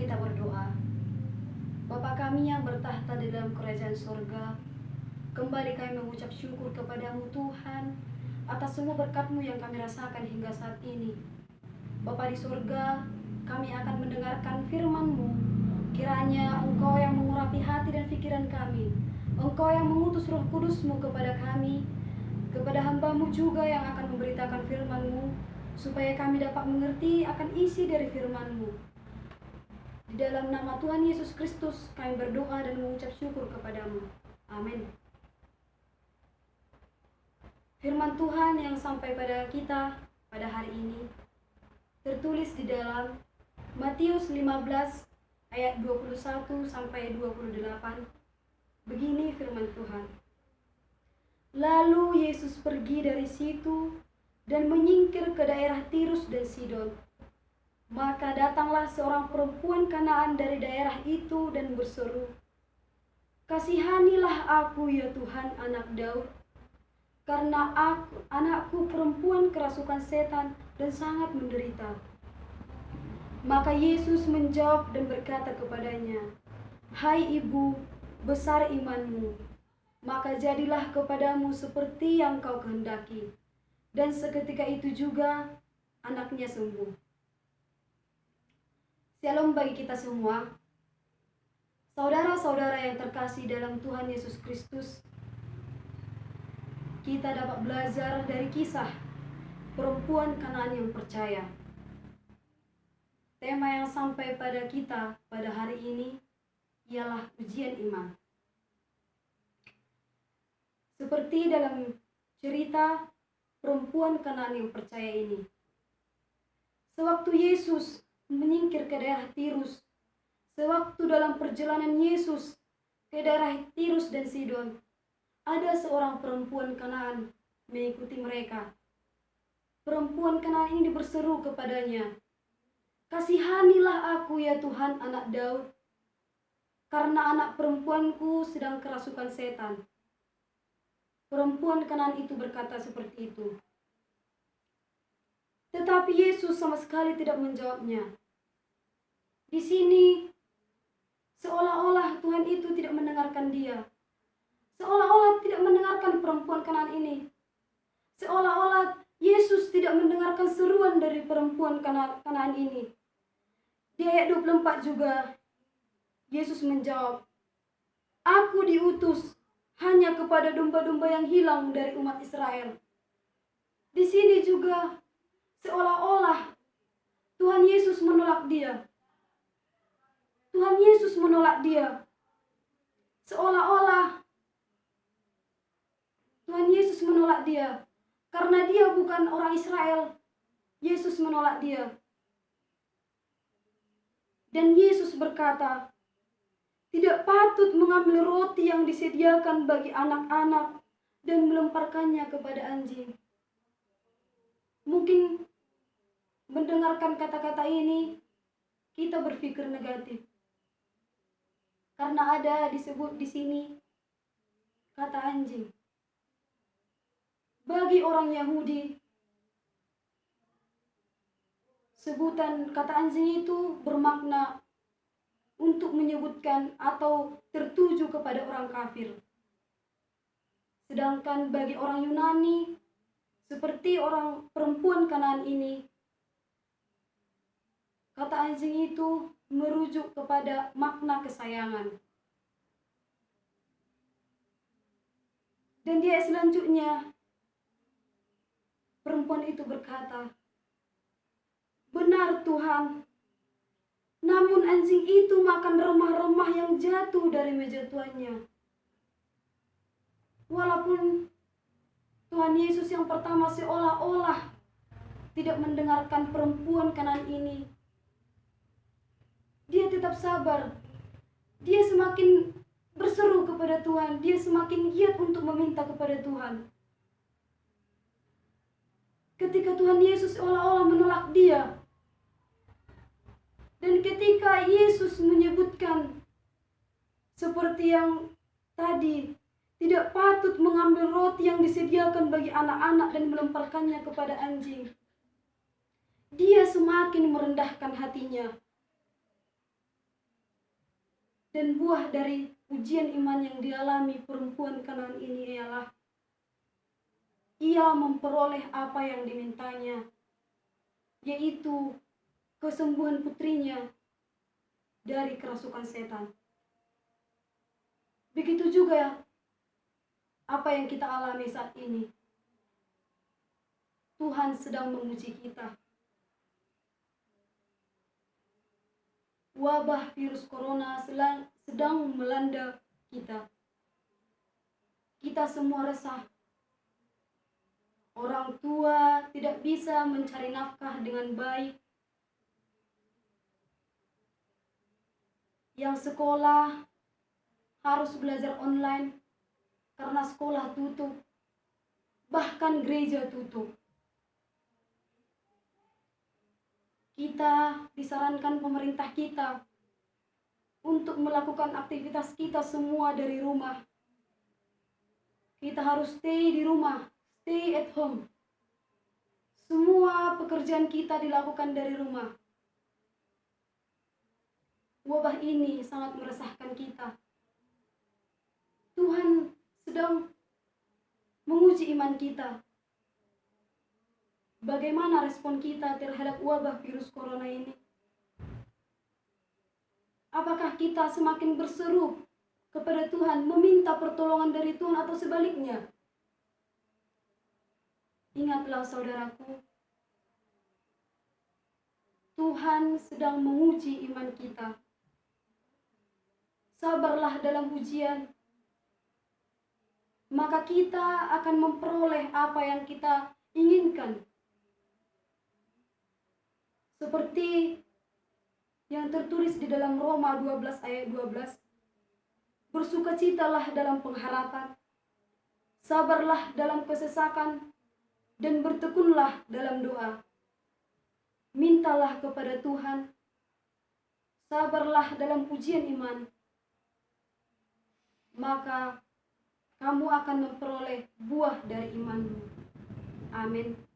kita berdoa. Bapa kami yang bertahta di dalam kerajaan surga, kembali kami mengucap syukur kepadamu Tuhan atas semua berkat-Mu yang kami rasakan hingga saat ini. Bapa di surga, kami akan mendengarkan firman-Mu. Kiranya Engkau yang mengurapi hati dan pikiran kami, Engkau yang mengutus Roh Kudus-Mu kepada kami, kepada hamba-Mu juga yang akan memberitakan firman-Mu, supaya kami dapat mengerti akan isi dari firman-Mu. Di dalam nama Tuhan Yesus Kristus kami berdoa dan mengucap syukur kepadamu. Amin. Firman Tuhan yang sampai pada kita pada hari ini tertulis di dalam Matius 15 ayat 21 sampai 28. Begini firman Tuhan. Lalu Yesus pergi dari situ dan menyingkir ke daerah Tirus dan Sidon. Maka datanglah seorang perempuan Kanaan dari daerah itu dan berseru, "Kasihanilah aku ya Tuhan, anak Daud, karena anakku perempuan kerasukan setan dan sangat menderita." Maka Yesus menjawab dan berkata kepadanya, "Hai ibu, besar imanmu, maka jadilah kepadamu seperti yang kau kehendaki." Dan seketika itu juga anaknya sembuh. Shalom bagi kita semua. Saudara-saudara yang terkasih dalam Tuhan Yesus Kristus, kita dapat belajar dari kisah perempuan Kanaan yang percaya. Tema yang sampai pada kita pada hari ini ialah ujian iman. Seperti dalam cerita perempuan Kanaan yang percaya ini. Sewaktu Yesus menyingkir ke daerah Tirus, sewaktu dalam perjalanan Yesus ke daerah Tirus dan Sidon, ada seorang perempuan Kanaan mengikuti mereka. Perempuan Kanaan ini berseru kepadanya, "Kasihanilah aku ya Tuhan, anak Daud, karena anak perempuanku sedang kerasukan setan." Perempuan Kanaan itu berkata seperti itu. Tetapi Yesus sama sekali tidak menjawabnya. Di sini, seolah-olah Tuhan itu tidak mendengarkan dia. Seolah-olah tidak mendengarkan perempuan Kanaan ini. Seolah-olah Yesus tidak mendengarkan seruan dari perempuan Kanaan ini. Di ayat 24 juga, Yesus menjawab, "Aku diutus hanya kepada domba-domba yang hilang dari umat Israel." Di sini juga, seolah-olah Tuhan Yesus menolak dia. Tuhan Yesus menolak dia. Seolah-olah Tuhan Yesus menolak dia. Karena dia bukan orang Israel, Yesus menolak dia. Dan Yesus berkata, "Tidak patut mengambil roti yang disediakan bagi anak-anak dan melemparkannya kepada anjing." Mungkin mendengarkan kata-kata ini, kita berpikir negatif. Karena ada disebut di sini kata anjing. Bagi orang Yahudi, sebutan kata anjing itu bermakna untuk menyebutkan atau tertuju kepada orang kafir. Sedangkan bagi orang Yunani, seperti orang perempuan Kanaan ini, kata anjing itu merujuk kepada makna kesayangan. Dan di ayat selanjutnya, perempuan itu berkata, "Benar Tuhan, namun anjing itu makan remah-remah yang jatuh dari meja tuannya." Walaupun Tuhan Yesus yang pertama seolah-olah tidak mendengarkan perempuan Kanaan ini, dia tetap sabar. Dia semakin berseru kepada Tuhan. Dia semakin giat untuk meminta kepada Tuhan. Ketika Tuhan Yesus seolah-olah menolak dia, dan ketika Yesus menyebutkan seperti yang tadi, tidak patut mengambil roti yang disediakan bagi anak-anak dan melemparkannya kepada anjing, dia semakin merendahkan hatinya. Dan buah dari ujian iman yang dialami perempuan Kanaan ini ialah ia memperoleh apa yang dimintanya, yaitu kesembuhan putrinya dari kerasukan setan. Begitu juga apa yang kita alami saat ini. Tuhan sedang menguji kita. Wabah virus corona sedang melanda kita. Kita semua resah. Orang tua tidak bisa mencari nafkah dengan baik. Yang sekolah harus belajar online karena sekolah tutup. Bahkan gereja tutup. Kita disarankan pemerintah kita untuk melakukan aktivitas kita semua dari rumah. Kita harus stay di rumah, stay at home. Semua pekerjaan kita dilakukan dari rumah. Wabah ini sangat meresahkan kita. Tuhan sedang menguji iman kita. Bagaimana respon kita terhadap wabah virus corona ini? Apakah kita semakin berseru kepada Tuhan, meminta pertolongan dari Tuhan, atau sebaliknya? Ingatlah saudaraku, Tuhan sedang menguji iman kita. Sabarlah dalam ujian, maka kita akan memperoleh apa yang kita inginkan. Seperti yang tertulis di dalam Roma 12 ayat 12. Bersukacitalah dalam pengharapan, sabarlah dalam kesesakan, dan bertekunlah dalam doa. Mintalah kepada Tuhan, sabarlah dalam ujian iman, maka kamu akan memperoleh buah dari imanmu. Amin.